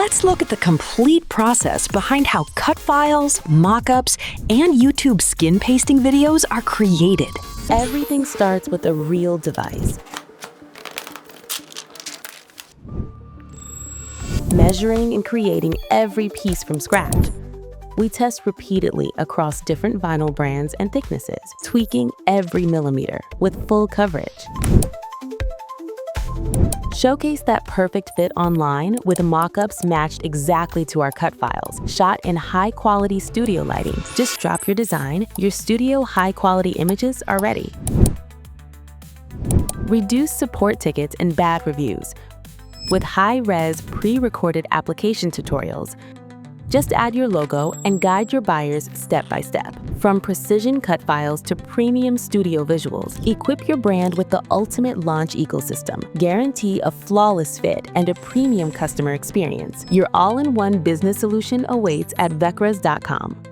Let's look at the complete process behind how Cutfiles, Mockups, and YouTube skin pasting videos are created. Everything starts with a real device. Measuring and creating every piece from scratch. We test repeatedly across different vinyl brands and thicknesses, tweaking every millimeter with full coverage. Showcase that perfect fit online with mockups matched exactly to our cut files, shot in high-quality studio lighting. Just drop your design, your studio high-quality images are ready. Reduce support tickets and bad reviews with high-res pre-recorded application tutorials. Just add your logo and guide your buyers step by step. From precision cut files to premium studio visuals, equip your brand with the ultimate launch ecosystem. Guarantee a flawless fit and a premium customer experience. Your all-in-one business solution awaits at VecRas.com.